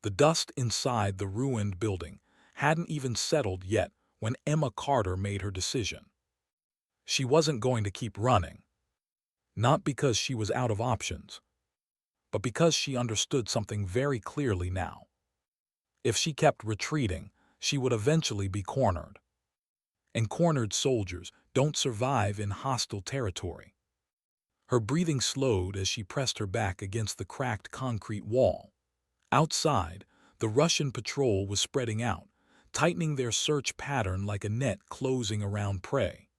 The dust inside the ruined building hadn't even settled yet when Emma Carter made her decision. She wasn't going to keep running. Not because she was out of options, but because she understood something very clearly now. If she kept retreating, she would eventually be cornered. And cornered soldiers don't survive in hostile territory. Her breathing slowed as she pressed her back against the cracked concrete wall. Outside, the Russian patrol was spreading out, tightening their search pattern like a net closing around prey.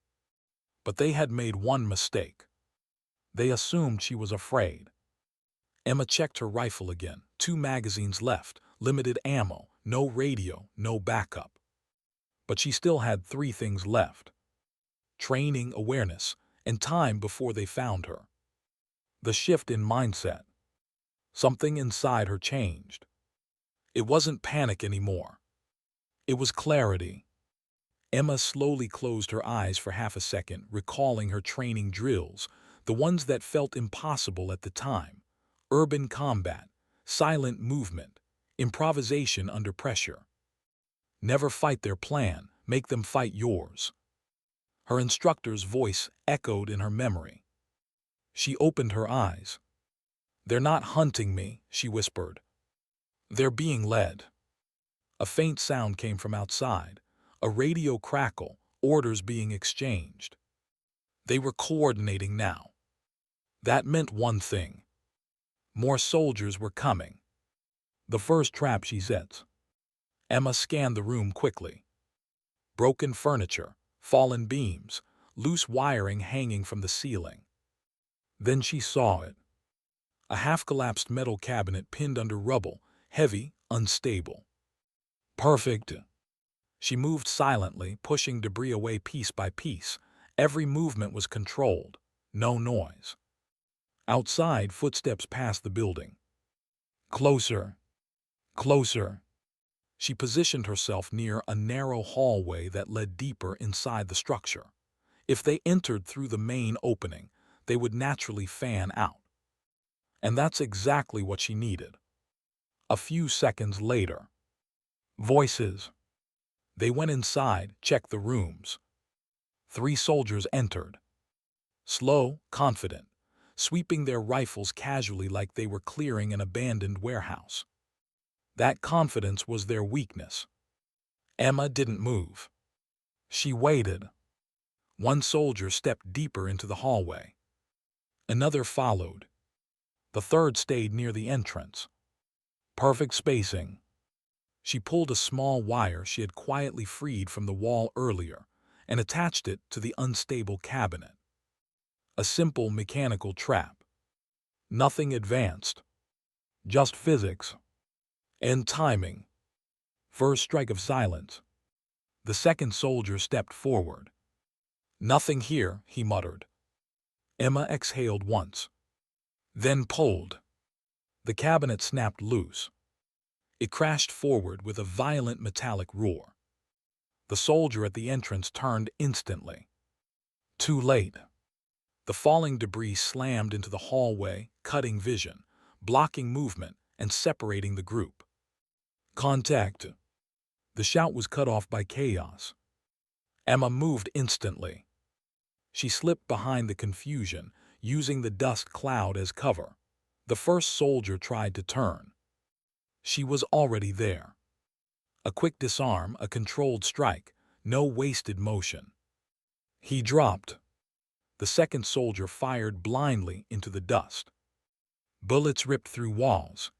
But they had made one mistake. They assumed she was afraid. Emma checked her rifle again. 2 magazines left, limited ammo, no radio, no backup. But she still had 3 things left: training, awareness, and time before they found her. The shift in mindset. Something inside her changed. It wasn't panic anymore. It was clarity. Emma slowly closed her eyes for half a second, recalling her training drills, the ones that felt impossible at the time. Urban combat, silent movement, improvisation under pressure. Never fight their plan, make them fight yours. Her instructor's voice echoed in her memory. She opened her eyes. "They're not hunting me," she whispered. "They're being led." A faint sound came from outside, a radio crackle, orders being exchanged. They were coordinating now. That meant one thing. More soldiers were coming. The first trap, she said. Emma scanned the room quickly. Broken furniture, fallen beams, loose wiring hanging from the ceiling. Then she saw it. A half-collapsed metal cabinet pinned under rubble, heavy, unstable. Perfect. She moved silently, pushing debris away piece by piece. Every movement was controlled. No noise. Outside, footsteps passed the building. Closer. Closer. She positioned herself near a narrow hallway that led deeper inside the structure. If they entered through the main opening, they would naturally fan out. And that's exactly what she needed. A few seconds later. Voices. They went inside, checked the rooms. 3 soldiers entered. Slow, confident, sweeping their rifles casually like they were clearing an abandoned warehouse. That confidence was their weakness. Emma didn't move. She waited. One soldier stepped deeper into the hallway. Another followed. The third stayed near the entrance. Perfect spacing. She pulled a small wire she had quietly freed from the wall earlier and attached it to the unstable cabinet. A simple mechanical trap. Nothing advanced. Just physics. And timing. First strike of silence. The second soldier stepped forward. "Nothing here," he muttered. Emma exhaled once. Then pulled. The cabinet snapped loose. It crashed forward with a violent metallic roar. The soldier at the entrance turned instantly. Too late. The falling debris slammed into the hallway, cutting vision, blocking movement, and separating the group. Contact. The shout was cut off by chaos. Emma moved instantly. She slipped behind the confusion, using the dust cloud as cover. The first soldier tried to turn. She was already there. A quick disarm, a controlled strike, no wasted motion. He dropped. The second soldier fired blindly into the dust. Bullets ripped through walls.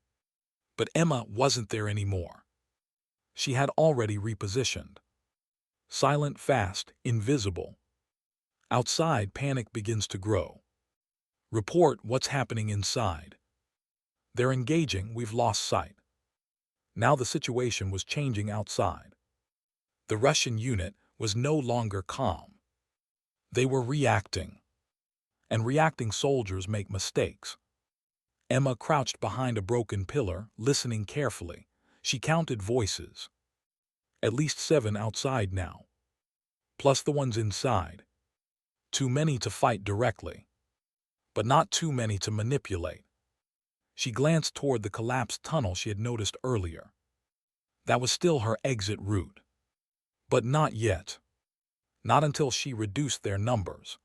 But Emma wasn't there anymore. She had already repositioned. Silent, fast, invisible. Outside, panic begins to grow. Report what's happening inside. They're engaging, we've lost sight. Now the situation was changing outside. The Russian unit was no longer calm. They were reacting. And reacting soldiers make mistakes. Emma crouched behind a broken pillar, listening carefully. She counted voices. At least 7 outside now. Plus the ones inside. Too many to fight directly. But not too many to manipulate. She glanced toward the collapsed tunnel she had noticed earlier. That was still her exit route. But not yet. Not until she reduced their numbers.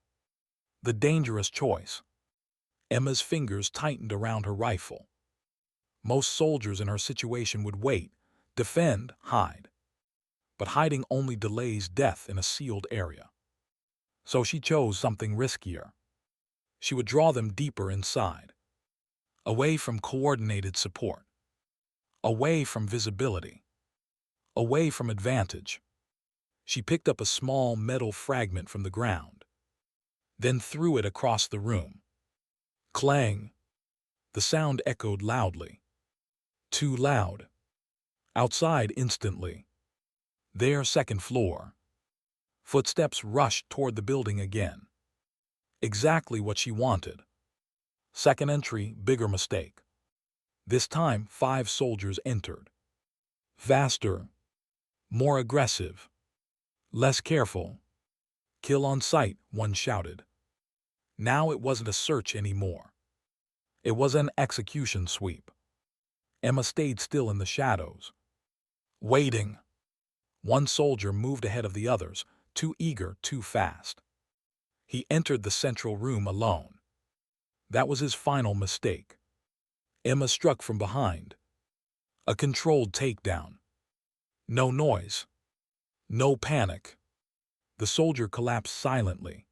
The dangerous choice. Emma's fingers tightened around her rifle. Most soldiers in her situation would wait, defend, hide. But hiding only delays death in a sealed area. So she chose something riskier. She would draw them deeper inside. Away from coordinated support. Away from visibility. Away from advantage. She picked up a small metal fragment from the ground. Then threw it across the room. Clang! The sound echoed loudly. Too loud. Outside instantly. Their second floor. Footsteps rushed toward the building again. Exactly what she wanted. Second entry, bigger mistake. This time, 5 soldiers entered. Faster. More aggressive. Less careful. Kill on sight, one shouted. Now it wasn't a search anymore. It was an execution sweep. Emma stayed still in the shadows. Waiting. One soldier moved ahead of the others, too eager, too fast. He entered the central room alone. That was his final mistake. Emma struck from behind. A controlled takedown. No noise. No panic. The soldier collapsed silently.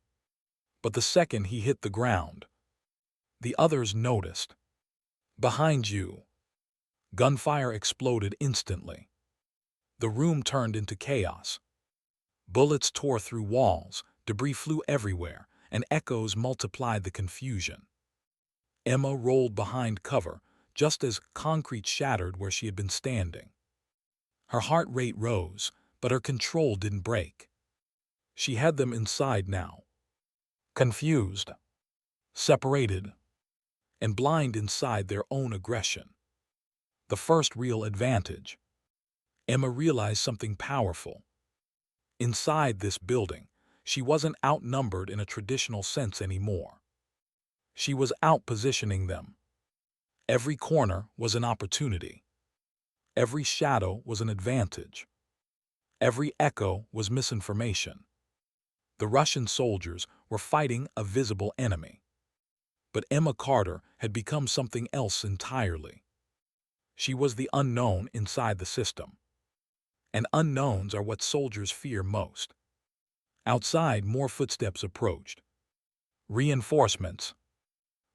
But the second he hit the ground, the others noticed. Behind you. Gunfire exploded instantly. The room turned into chaos. Bullets tore through walls, debris flew everywhere, and echoes multiplied the confusion. Emma rolled behind cover, just as concrete shattered where she had been standing. Her heart rate rose, but her control didn't break. She had them inside now. Confused, separated, and blind inside their own aggression. The first real advantage. Emma realized something powerful. Inside this building, she wasn't outnumbered in a traditional sense anymore. She was outpositioning them. Every corner was an opportunity. Every shadow was an advantage. Every echo was misinformation. The Russian soldiers were fighting a visible enemy. But Emma Carter had become something else entirely. She was the unknown inside the system. And unknowns are what soldiers fear most. Outside, more footsteps approached. Reinforcements.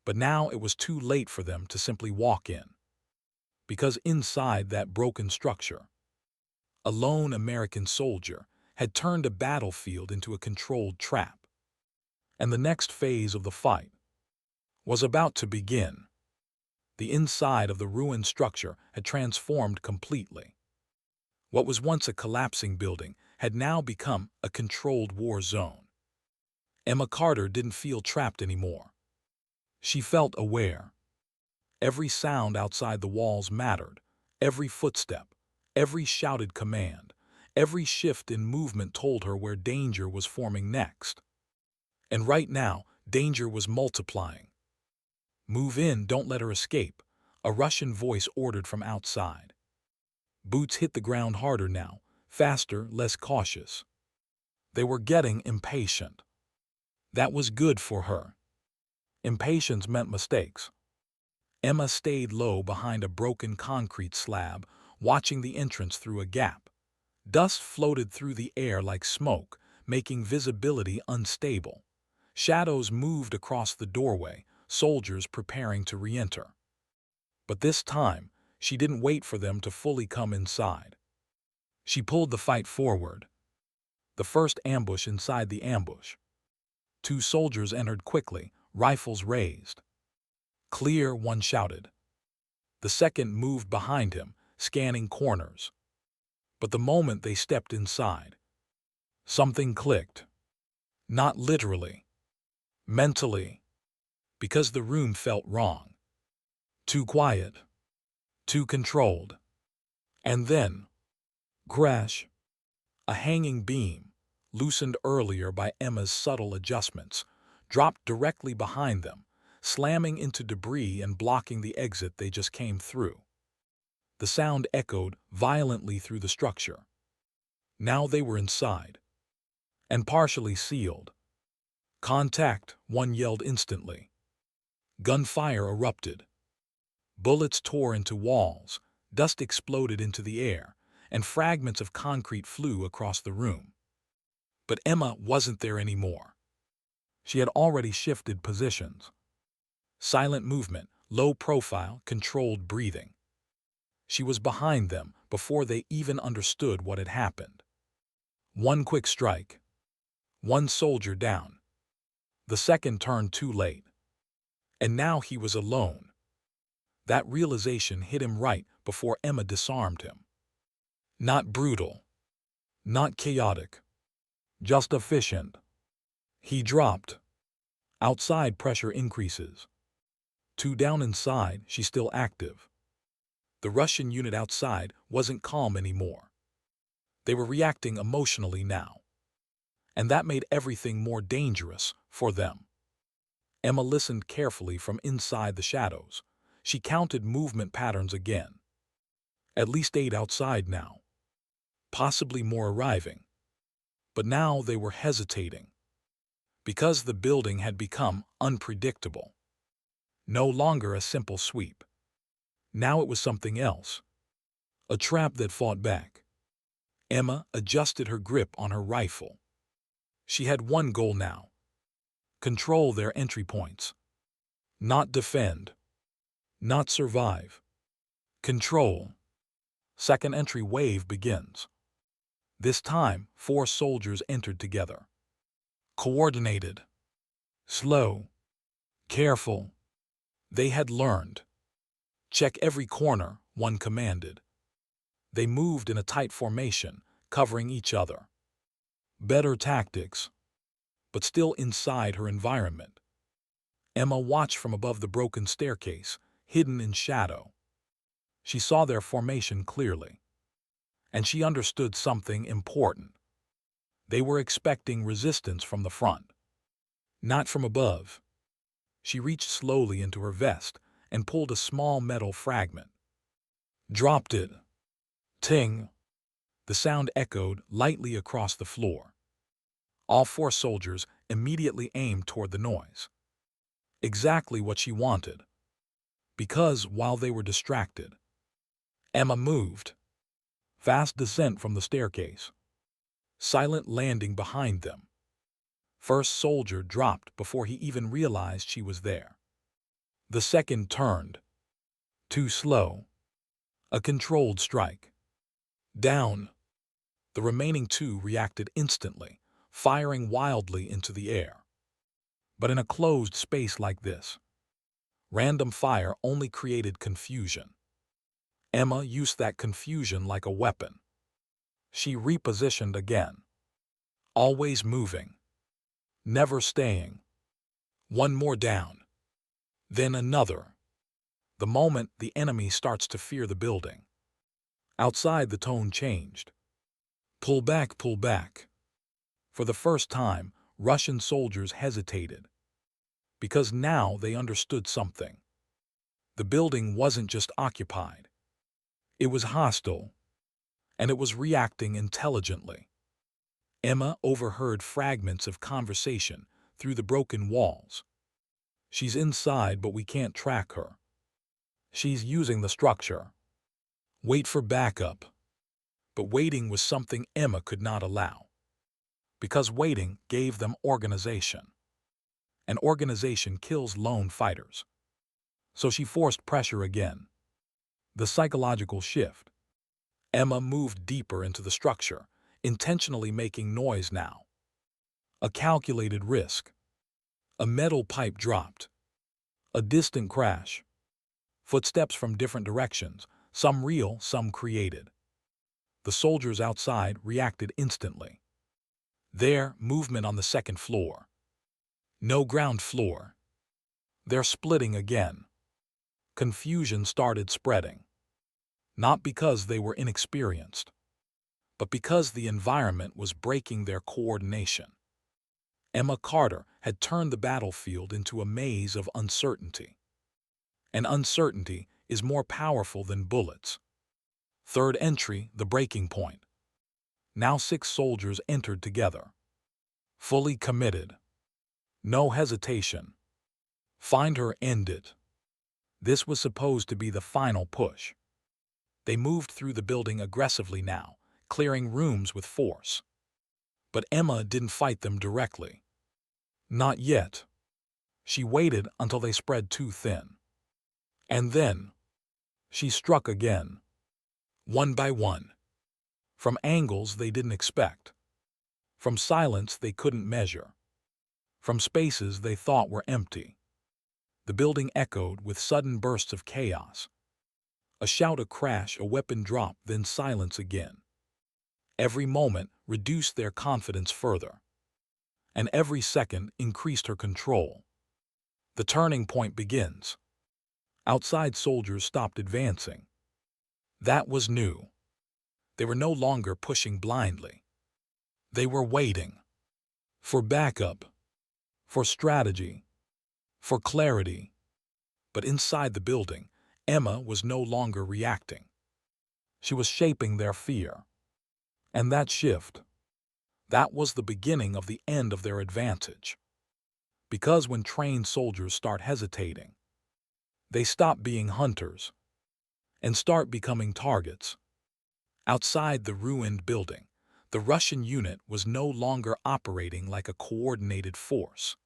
But now it was too late for them to simply walk in. Because inside that broken structure, a lone American soldier had turned a battlefield into a controlled trap. And the next phase of the fight was about to begin. The inside of the ruined structure had transformed completely. What was once a collapsing building had now become a controlled war zone. Emma Carter didn't feel trapped anymore. She felt aware. Every sound outside the walls mattered. Every footstep, every shouted command, every shift in movement told her where danger was forming next. And right now, danger was multiplying. Move in, don't let her escape, a Russian voice ordered from outside. Boots hit the ground harder now, faster, less cautious. They were getting impatient. That was good for her. Impatience meant mistakes. Emma stayed low behind a broken concrete slab, watching the entrance through a gap. Dust floated through the air like smoke, making visibility unstable. Shadows moved across the doorway, soldiers preparing to re-enter. But this time, she didn't wait for them to fully come inside. She pulled the fight forward. The first ambush inside the ambush. 2 soldiers entered quickly, rifles raised. Clear, one shouted. The second moved behind him, scanning corners. But the moment they stepped inside, something clicked. Not literally. Mentally. Because the room felt wrong. Too quiet. Too controlled. And then, crash. A hanging beam, loosened earlier by Emma's subtle adjustments, dropped directly behind them, slamming into debris and blocking the exit they just came through. The sound echoed violently through the structure. Now they were inside, and partially sealed. "Contact," one yelled instantly. Gunfire erupted. Bullets tore into walls, dust exploded into the air, and fragments of concrete flew across the room. But Emma wasn't there anymore. She had already shifted positions. Silent movement, low profile, controlled breathing. She was behind them before they even understood what had happened. One quick strike. One soldier down. The second turned too late. And now he was alone. That realization hit him right before Emma disarmed him. Not brutal. Not chaotic. Just efficient. He dropped. Outside pressure increases. Two down inside, she's still active. The Russian unit outside wasn't calm anymore. They were reacting emotionally now. And that made everything more dangerous for them. Emma listened carefully from inside the shadows. She counted movement patterns again. At least 8 outside now. Possibly more arriving. But now they were hesitating. Because the building had become unpredictable. No longer a simple sweep. Now it was something else. A trap that fought back. Emma adjusted her grip on her rifle. She had one goal now. Control their entry points. Not defend. Not survive. Control. Second entry wave begins. This time, 4 soldiers entered together. Coordinated. Slow. Careful. They had learned. Check every corner, one commanded. They moved in a tight formation, covering each other. Better tactics. But still inside her environment. Emma watched from above the broken staircase, hidden in shadow. She saw their formation clearly. And she understood something important. They were expecting resistance from the front. Not from above. She reached slowly into her vest and pulled a small metal fragment. Dropped it. Ting. The sound echoed lightly across the floor. All 4 soldiers immediately aimed toward the noise. Exactly what she wanted. Because while they were distracted, Emma moved. Fast descent from the staircase. Silent landing behind them. First soldier dropped before he even realized she was there. The second turned. Too slow. A controlled strike. Down. The remaining 2 reacted instantly, firing wildly into the air. But in a closed space like this, random fire only created confusion. Emma used that confusion like a weapon. She repositioned again. Always moving. Never staying. One more down. Then another. The moment the enemy starts to fear the building. Outside the tone changed. Pull back, pull back. For the first time, Russian soldiers hesitated. Because now they understood something. The building wasn't just occupied. It was hostile. And it was reacting intelligently. Emma overheard fragments of conversation through the broken walls. She's inside, but we can't track her. She's using the structure. Wait for backup. But waiting was something Emma could not allow. Because waiting gave them organization. And organization kills lone fighters. So she forced pressure again. The psychological shift. Emma moved deeper into the structure, intentionally making noise now. A calculated risk. A metal pipe dropped. A distant crash. Footsteps from different directions, some real, some created. The soldiers outside reacted instantly. There, movement on the second floor. No ground floor. They're splitting again. Confusion started spreading. Not because they were inexperienced, but because the environment was breaking their coordination. Emma Carter had turned the battlefield into a maze of uncertainty. And uncertainty is more powerful than bullets. Third entry, the breaking point. Now 6 soldiers entered together. Fully committed. No hesitation. Find her, end it. This was supposed to be the final push. They moved through the building aggressively now, clearing rooms with force. But Emma didn't fight them directly. Not yet. She waited until they spread too thin. And then, she struck again. One by one. From angles they didn't expect. From silence they couldn't measure. From spaces they thought were empty. The building echoed with sudden bursts of chaos. A shout, a crash, a weapon drop, then silence again. Every moment reduced their confidence further. And every second increased her control. The turning point begins. Outside soldiers stopped advancing. That was new. They were no longer pushing blindly. They were waiting. For backup. For strategy. For clarity. But inside the building, Emma was no longer reacting. She was shaping their fear. And that shift, that was the beginning of the end of their advantage. Because when trained soldiers start hesitating, they stop being hunters and start becoming targets. Outside the ruined building, the Russian unit was no longer operating like a coordinated force.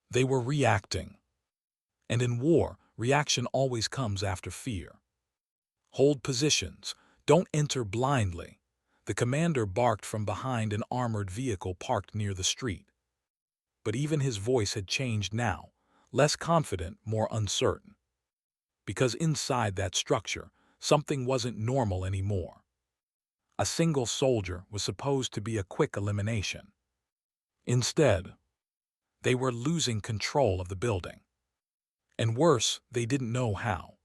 They were reacting. And in war, reaction always comes after fear. Hold positions. Don't enter blindly. The commander barked from behind an armored vehicle parked near the street. But even his voice had changed now, less confident, more uncertain. Because inside that structure, something wasn't normal anymore. A single soldier was supposed to be a quick elimination. Instead, they were losing control of the building. And worse, they didn't know how.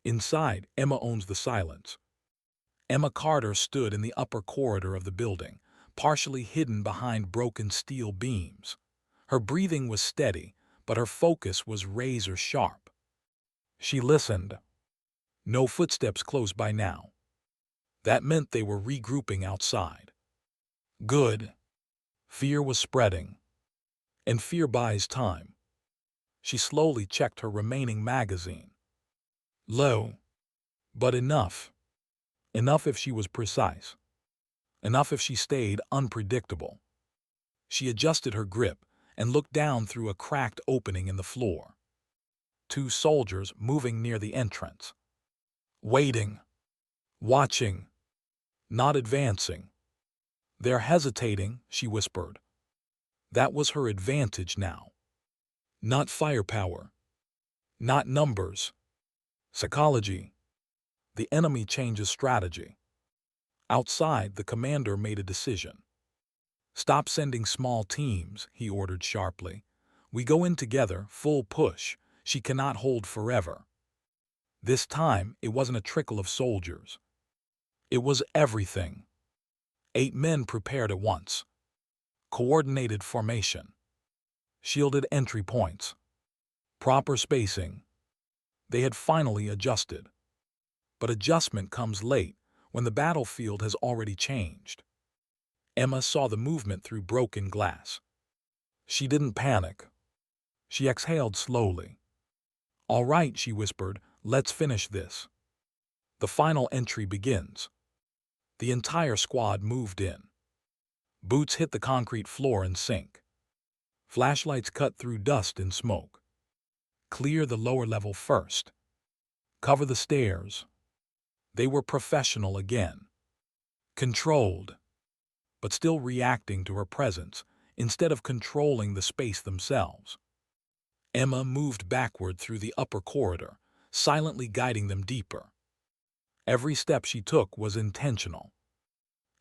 Inside, Emma owns the silence. Emma Carter stood in the upper corridor of the building, partially hidden behind broken steel beams. Her breathing was steady, but her focus was razor sharp. She listened. No footsteps close by now. That meant they were regrouping outside. Good. Fear was spreading. And fear buys time. She slowly checked her remaining magazine. Low. But enough. Enough if she was precise. Enough if she stayed unpredictable. She adjusted her grip and looked down through a cracked opening in the floor. 2 soldiers moving near the entrance. Waiting. Watching. Not advancing. They're hesitating, she whispered. That was her advantage now. Not firepower. Not numbers. Psychology. The enemy changes strategy. Outside, the commander made a decision. Stop sending small teams, he ordered sharply. We go in together, full push. She cannot hold forever. This time, it wasn't a trickle of soldiers. It was everything. 8 men prepared at once. Coordinated formation. Shielded entry points. Proper spacing. They had finally adjusted. But adjustment comes late when the battlefield has already changed. Emma saw the movement through broken glass. She didn't panic. She exhaled slowly. All right, she whispered, let's finish this. The final entry begins. The entire squad moved in. Boots hit the concrete floor and sink. Flashlights cut through dust and smoke. Clear the lower level first. Cover the stairs. They were professional again. Controlled, but still reacting to her presence instead of controlling the space themselves. Emma moved backward through the upper corridor, silently guiding them deeper. Every step she took was intentional.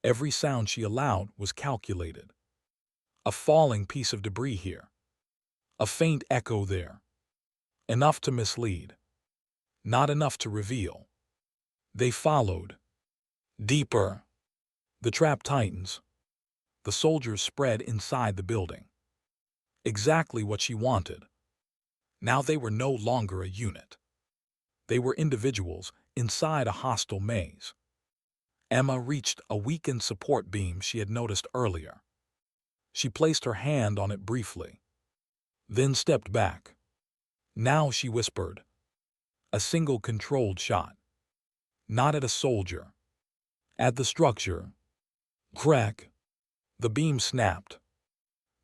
Every sound she allowed was calculated. A falling piece of debris here. A faint echo there. Enough to mislead. Not enough to reveal. They followed. Deeper. The trap tightens. The soldiers spread inside the building. Exactly what she wanted. Now they were no longer a unit. They were individuals inside a hostile maze. Emma reached a weakened support beam she had noticed earlier. She placed her hand on it briefly, then stepped back. Now she whispered, a single controlled shot. Not at a soldier. At the structure. Crack. The beam snapped.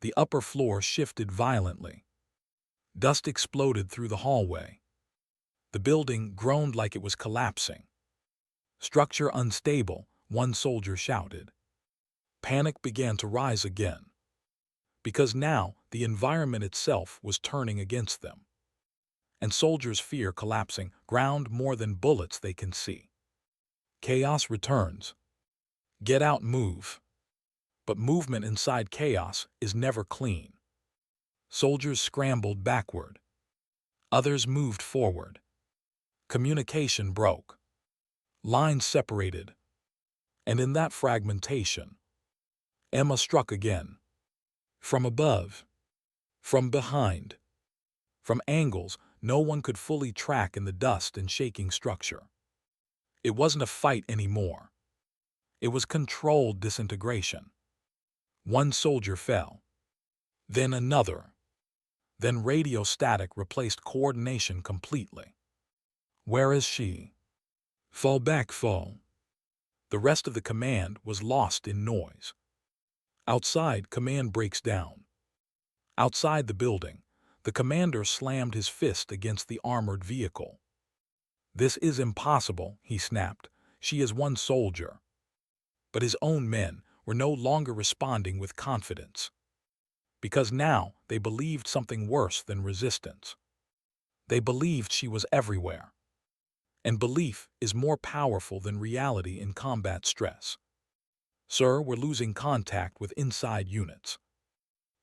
The upper floor shifted violently. Dust exploded through the hallway. The building groaned like it was collapsing. Structure unstable, one soldier shouted. Panic began to rise again. Because now the environment itself was turning against them. And soldiers fear collapsing ground more than bullets they can see. Chaos returns. Get out, move. But movement inside chaos is never clean. Soldiers scrambled backward. Others moved forward. Communication broke. Lines separated. And in that fragmentation, Emma struck again. From above. From behind. From angles no one could fully track in the dust and shaking structure. It wasn't a fight anymore. It was controlled disintegration. One soldier fell. Then another. Then radio static replaced coordination completely. Where is she? Fall back, fall. The rest of the command was lost in noise. Outside, command breaks down. Outside the building, the commander slammed his fist against the armored vehicle. This is impossible, he snapped. She is one soldier. But his own men were no longer responding with confidence. Because now they believed something worse than resistance. They believed she was everywhere. And belief is more powerful than reality in combat stress. Sir, we're losing contact with inside units.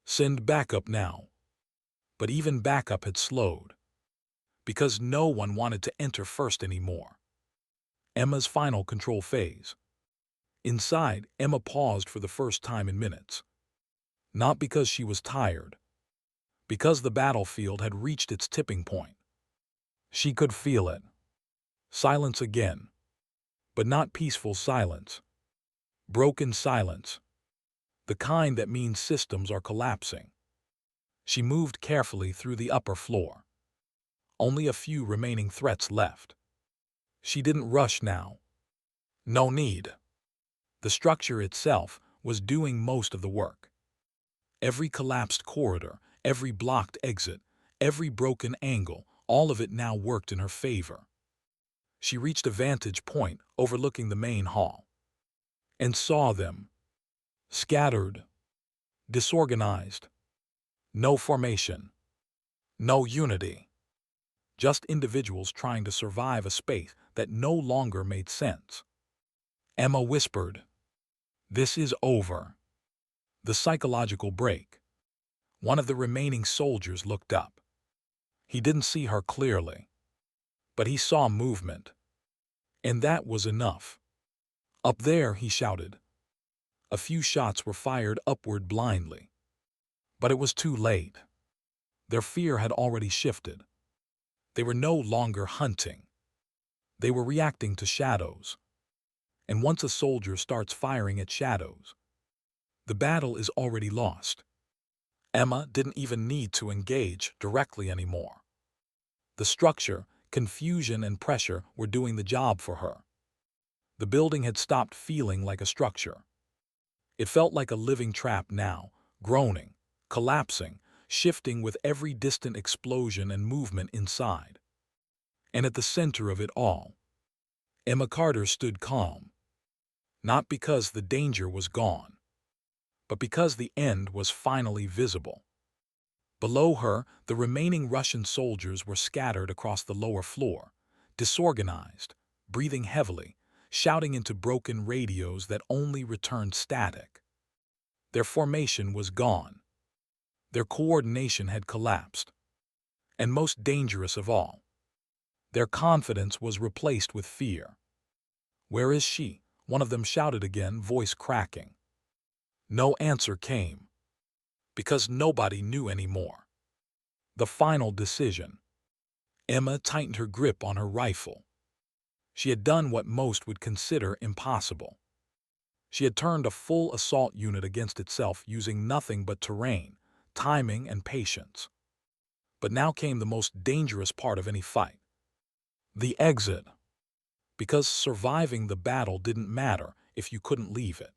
Send backup now. But even backup had slowed. Because no one wanted to enter first anymore. Emma's final control phase. Inside, Emma paused for the first time in minutes. Not because she was tired. Because the battlefield had reached its tipping point. She could feel it. Silence again. But not peaceful silence. Broken silence. The kind that means systems are collapsing. She moved carefully through the upper floor. Only a few remaining threats left. She didn't rush now. No need. The structure itself was doing most of the work. Every collapsed corridor, every blocked exit, every broken angle, all of it now worked in her favor. She reached a vantage point overlooking the main hall. And saw them. Scattered. Disorganized. No formation. No unity. Just individuals trying to survive a space that no longer made sense. Emma whispered, "This is over." The psychological break. One of the remaining soldiers looked up. He didn't see her clearly, but he saw movement. And that was enough. "Up there," he shouted. A few shots were fired upward blindly. But it was too late. Their fear had already shifted. They were no longer hunting. They were reacting to shadows. And once a soldier starts firing at shadows, the battle is already lost. Emma didn't even need to engage directly anymore. The structure, confusion, and pressure were doing the job for her. The building had stopped feeling like a structure. It felt like a living trap now, groaning, collapsing, shifting with every distant explosion and movement inside. And at the center of it all, Emma Carter stood calm. Not because the danger was gone, but because the end was finally visible. Below her, the remaining Russian soldiers were scattered across the lower floor, disorganized, breathing heavily, shouting into broken radios that only returned static. Their formation was gone. Their coordination had collapsed. And most dangerous of all, their confidence was replaced with fear. "Where is she?" one of them shouted again, voice cracking. No answer came. because nobody knew anymore. The final decision. Emma tightened her grip on her rifle. She had done what most would consider impossible. She had turned a full assault unit against itself using nothing but terrain, timing, and patience. But now came the most dangerous part of any fight. The exit. Because surviving the battle didn't matter if you couldn't leave it.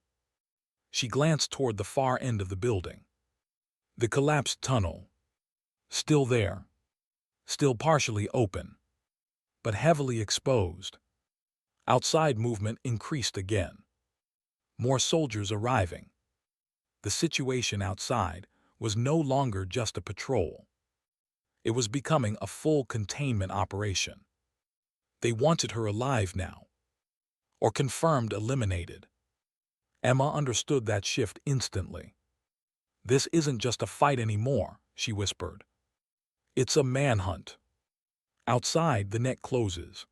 She glanced toward the far end of the building. The collapsed tunnel. Still there. Still partially open. But heavily exposed. Outside movement increased again. More soldiers arriving. The situation outside was no longer just a patrol. It was becoming a full containment operation. They wanted her alive now. Or confirmed eliminated. Emma understood that shift instantly. This isn't just a fight anymore, she whispered. It's a manhunt. Outside, the net closes.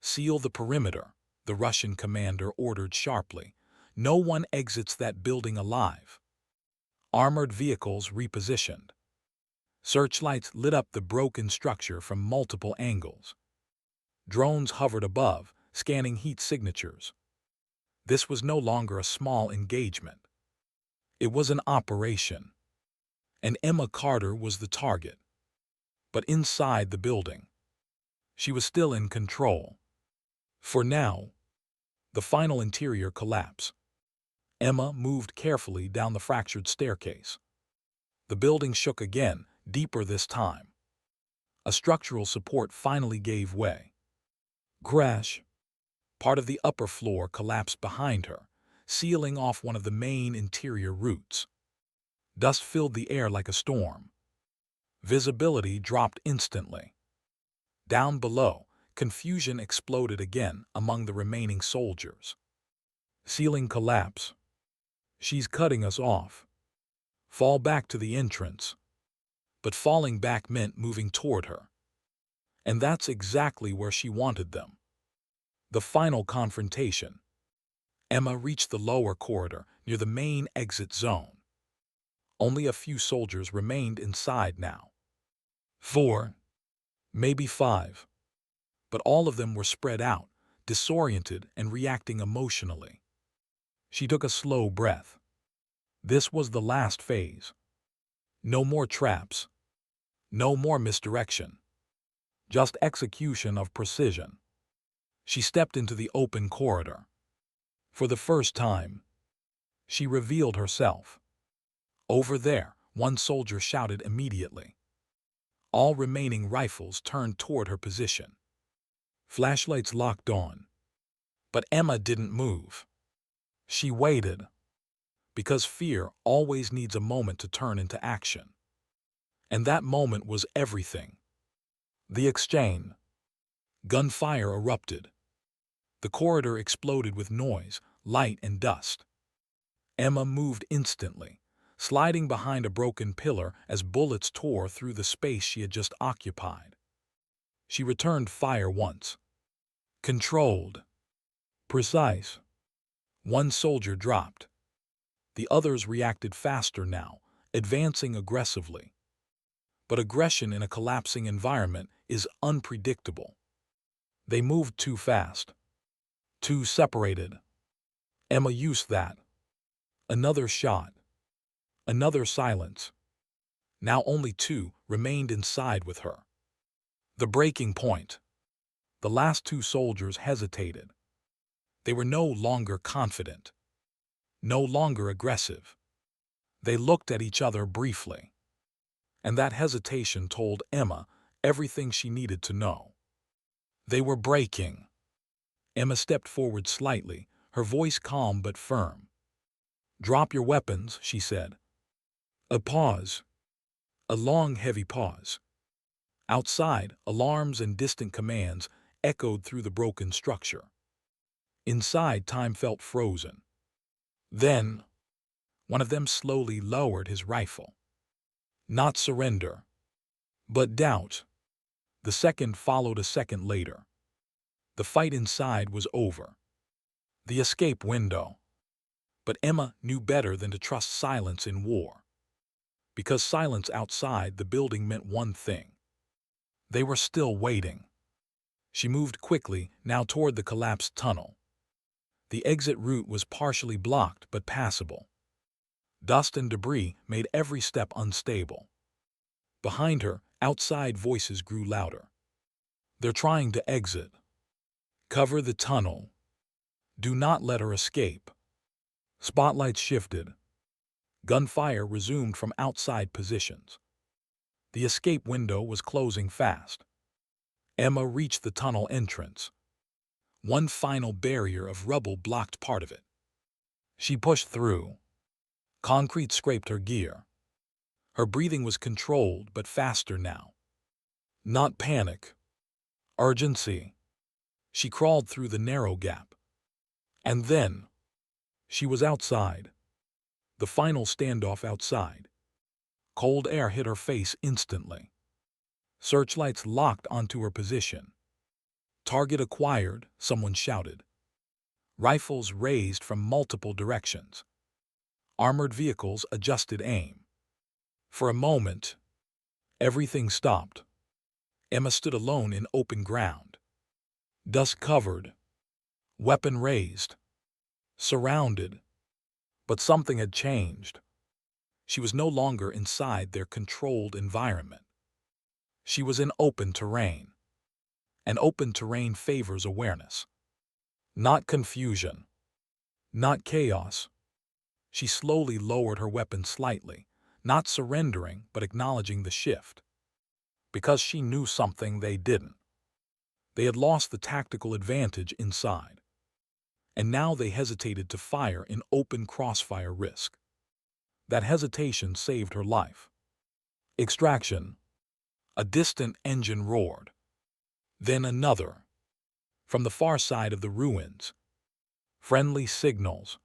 Seal the perimeter, the Russian commander ordered sharply. No one exits that building alive. Armored vehicles repositioned. Searchlights lit up the broken structure from multiple angles. Drones hovered above, scanning heat signatures. This was no longer a small engagement. It was an operation. And Emma Carter was the target. But inside the building, she was still in control. For now, the final interior collapse. Emma moved carefully down the fractured staircase. The building shook again, deeper this time. A structural support finally gave way. Crash! Part of the upper floor collapsed behind her, sealing off one of the main interior routes. Dust filled the air like a storm. Visibility dropped instantly. Down below, confusion exploded again among the remaining soldiers. Ceiling collapse. She's cutting us off. Fall back to the entrance. But falling back meant moving toward her. And that's exactly where she wanted them. The final confrontation. Emma reached the lower corridor near the main exit zone. Only a few soldiers remained inside now. 4, maybe 5. But all of them were spread out, disoriented and reacting emotionally. She took a slow breath. This was the last phase. No more traps. No more misdirection. Just execution of precision. She stepped into the open corridor. For the first time, she revealed herself. Over there, one soldier shouted immediately. All remaining rifles turned toward her position. Flashlights locked on. But Emma didn't move. She waited. Because fear always needs a moment to turn into action. And that moment was everything. The exchange. Gunfire erupted. The corridor exploded with noise, light, and dust. Emma moved instantly, sliding behind a broken pillar as bullets tore through the space she had just occupied. She returned fire once. Controlled. Precise. One soldier dropped. The others reacted faster now, advancing aggressively. But aggression in a collapsing environment is unpredictable. They moved too fast. Too separated. Emma used that. Another shot. Another silence. Now only 2 remained inside with her. The breaking point. The last 2 soldiers hesitated. They were no longer confident. No longer aggressive. They looked at each other briefly. And that hesitation told Emma everything she needed to know. They were breaking. Emma stepped forward slightly, her voice calm but firm. "Drop your weapons," she said. A pause. A long, heavy pause. Outside, alarms and distant commands echoed through the broken structure. Inside, time felt frozen. Then, one of them slowly lowered his rifle. Not surrender, but doubt. The second followed a second later. The fight inside was over. The escape window. But Emma knew better than to trust silence in war. because silence outside the building meant one thing. They were still waiting. She moved quickly, now toward the collapsed tunnel. The exit route was partially blocked but passable. Dust and debris made every step unstable. Behind her, outside voices grew louder. They're trying to exit. Cover the tunnel. Do not let her escape. Spotlights shifted. Gunfire resumed from outside positions. The escape window was closing fast. Emma reached the tunnel entrance. One final barrier of rubble blocked part of it. She pushed through. Concrete scraped her gear. Her breathing was controlled but faster now. Not panic. Urgency. She crawled through the narrow gap. And then, she was outside. The final standoff outside. Cold air hit her face instantly. Searchlights locked onto her position. Target acquired, someone shouted. Rifles raised from multiple directions. Armored vehicles adjusted aim. For a moment, everything stopped. Emma stood alone in open ground. Dust covered. Weapon raised. Surrounded. But something had changed. She was no longer inside their controlled environment. She was in open terrain. And open terrain favors awareness. Not confusion. Not chaos. She slowly lowered her weapon slightly, not surrendering but acknowledging the shift. Because she knew something they didn't. They had lost the tactical advantage inside. And now they hesitated to fire in open crossfire risk. That hesitation saved her life. Extraction. A distant engine roared. Then another. From the far side of the ruins. Friendly signals.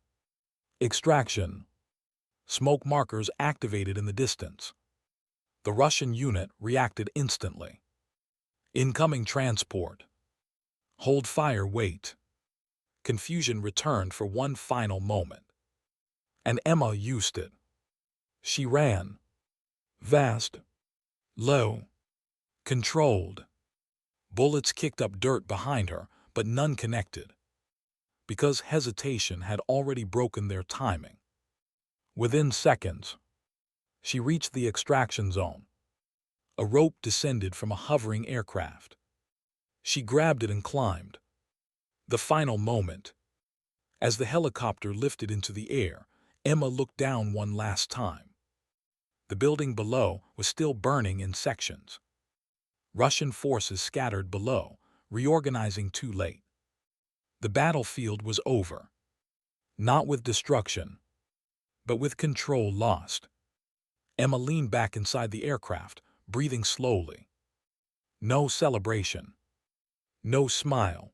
Extraction. Smoke markers activated in the distance. The Russian unit reacted instantly. Incoming transport. Hold fire, wait. Confusion returned for one final moment. And Emma used it. She ran. Vast. Low. Controlled. Bullets kicked up dirt behind her, but none connected. Because hesitation had already broken their timing. Within seconds, she reached the extraction zone. A rope descended from a hovering aircraft. She grabbed it and climbed. The final moment. As the helicopter lifted into the air, Emma looked down one last time. The building below was still burning in sections. Russian forces scattered below, reorganizing too late. The battlefield was over. Not with destruction, but with control lost. Emma leaned back inside the aircraft, breathing slowly. No celebration. No smile.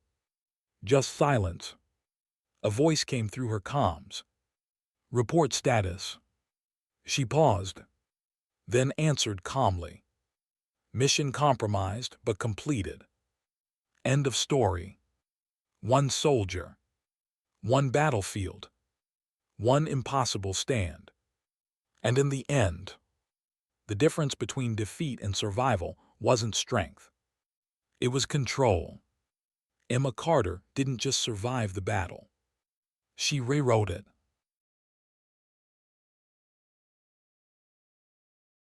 Just silence. A voice came through her comms. Report status. She paused, then answered calmly. Mission compromised but completed. End of story. One soldier. One battlefield. One impossible stand. And in the end, the difference between defeat and survival wasn't strength. It was control. Emma Carter didn't just survive the battle. She rewrote it.